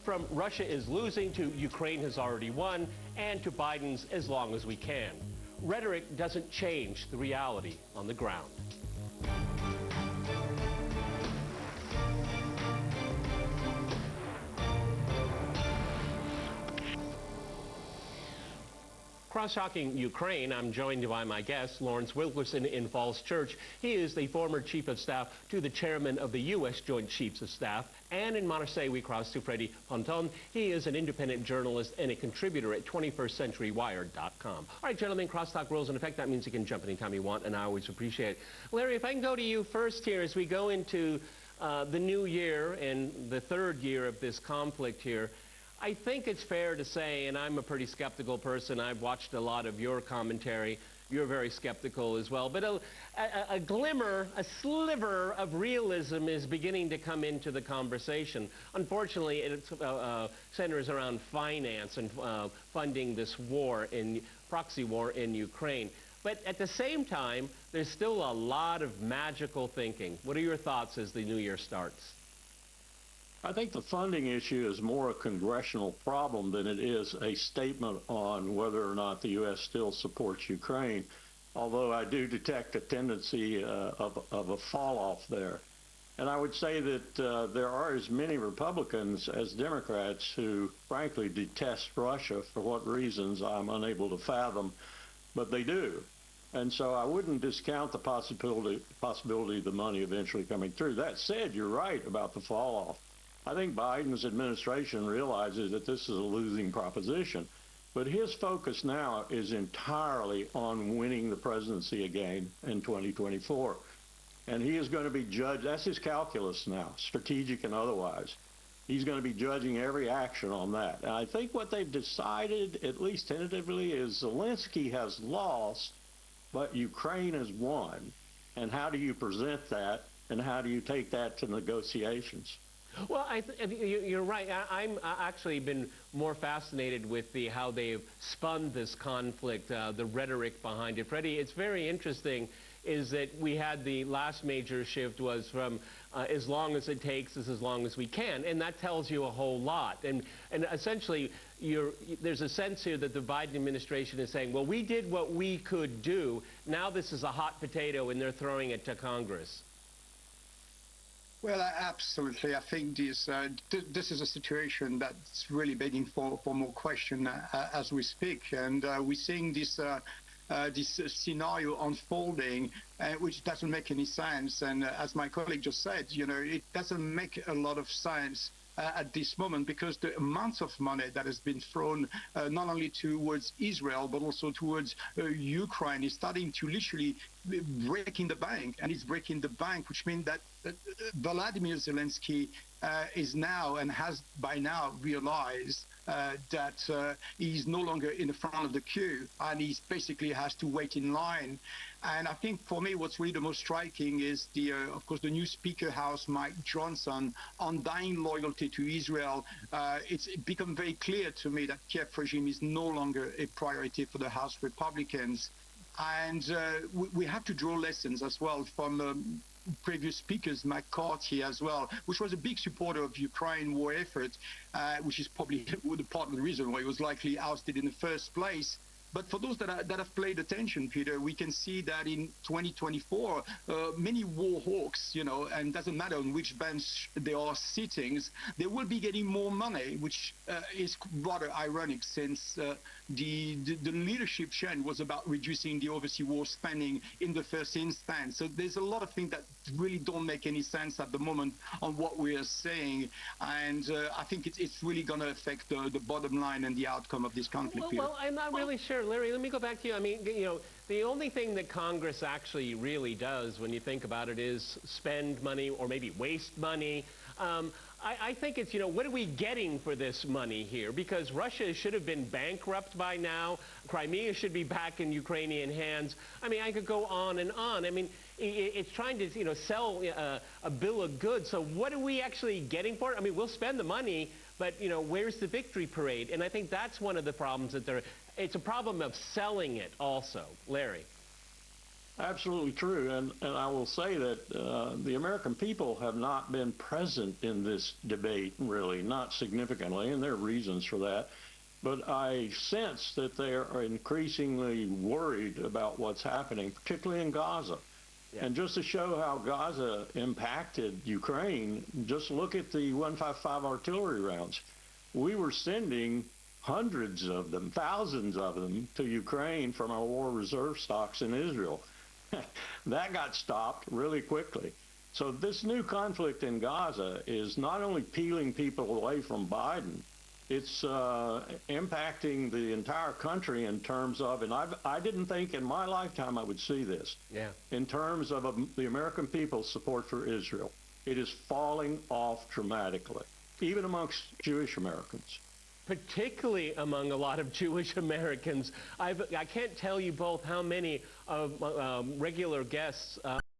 From Russia is losing to Ukraine has already won, and to Biden's as long as we can. Rhetoric doesn't change the reality on the ground. Cross-talking Ukraine, I'm joined by my guest, Lawrence Wilkerson in Falls Church. He is the former chief of staff to the chairman of the U.S. Joint Chiefs of Staff. And in Marseille, we cross to Freddie Ponton. He is an independent journalist and a contributor at 21stCenturyWire.com. All right, gentlemen, crosstalk rules in effect. That means you can jump anytime you want, and I always appreciate it. Larry, if I can go to you first here as we go into the new year and the third year of this conflict here. I think it's fair to say, and I'm a pretty skeptical person, I've watched a lot of your commentary, you're very skeptical as well, but a glimmer, a sliver of realism is beginning to come into the conversation. Unfortunately, it centers around finance and funding this war, proxy war in Ukraine. But at the same time, there's still a lot of magical thinking. What are your thoughts as the new year starts? I think the funding issue is more a congressional problem than it is a statement on whether or not the U.S. still supports Ukraine, although I do detect a tendency of a fall-off there. And I would say that there are as many Republicans as Democrats who, frankly, detest Russia for what reasons I'm unable to fathom, but they do. And so I wouldn't discount the possibility of the money eventually coming through. That said, you're right about the fall-off. I think Biden's administration realizes that this is a losing proposition, but his focus now is entirely on winning the presidency again in 2024. And he is going to be judged, that's his calculus now, strategic and otherwise. He's going to be judging every action on that. And I think what they've decided, at least tentatively, is Zelensky has lost, but Ukraine has won. And how do you present that, and how do you take that to negotiations? Well, you're right. I'm actually been more fascinated with how they've spun this conflict, the rhetoric behind it. Freddie, it's very interesting is that we had the last major shift was from as long as it takes is as long as we can, and that tells you a whole lot. And essentially, there's a sense here that the Biden administration is saying, well, we did what we could do. Now this is a hot potato, and they're throwing it to Congress. Well, absolutely. I think this is a situation that's really begging for more question as we speak, and we're seeing this scenario unfolding, which doesn't make any sense. And as my colleague just said, it doesn't make a lot of sense at this moment, because the amounts of money that has been thrown not only towards Israel but also towards Ukraine is starting to literally break in the bank, and it's breaking the bank, which means that Vladimir Zelensky is now and has by now realized that he's no longer in the front of the queue, and he basically has to wait in line. And I think for me, what's really the most striking is of course, the new Speaker House, Mike Johnson, undying loyalty to Israel. It's become very clear to me that Kiev regime is no longer a priority for the House Republicans. And we have to draw lessons as well from previous speakers, McCarthy as well, which was a big supporter of Ukraine war effort, which is probably the part of the reason why he was likely ousted in the first place. But for those that have played attention, Peter, we can see that in 2024, many war hawks, and it doesn't matter on which bench they are sitting, they will be getting more money, which is rather ironic, since the leadership change was about reducing the overseas war spending in the first instance. So there's a lot of things that really don't make any sense at the moment on what we are saying, and I think it's really going to affect the bottom line and the outcome of this conflict. Well, I'm not really sure. Larry, let me go back to you. I mean, the only thing that Congress actually really does, when you think about it, is spend money or maybe waste money. I think it's, what are we getting for this money here? Because Russia should have been bankrupt by now. Crimea should be back in Ukrainian hands. I mean, I could go on and on. I mean, it's trying to, sell a bill of goods. So what are we actually getting for it? I mean, we'll spend the money, but, where's the victory parade? And I think that's one of the problems that it's a problem of selling it also. Larry. Absolutely true. And I will say that the American people have not been present in this debate, really, not significantly, and there are reasons for that. But I sense that they are increasingly worried about what's happening, particularly in Gaza. Yeah. And just to show how Gaza impacted Ukraine, just look at the 155 artillery rounds. We were sending hundreds of them, thousands of them to Ukraine from our war reserve stocks in Israel. That got stopped really quickly. So this new conflict in Gaza is not only peeling people away from Biden, it's impacting the entire country in terms of, and I didn't think in my lifetime I would see this, in terms of the American people's support for Israel. It is falling off dramatically, even amongst Jewish Americans. Particularly among a lot of Jewish Americans. I can't tell you both how many of regular guests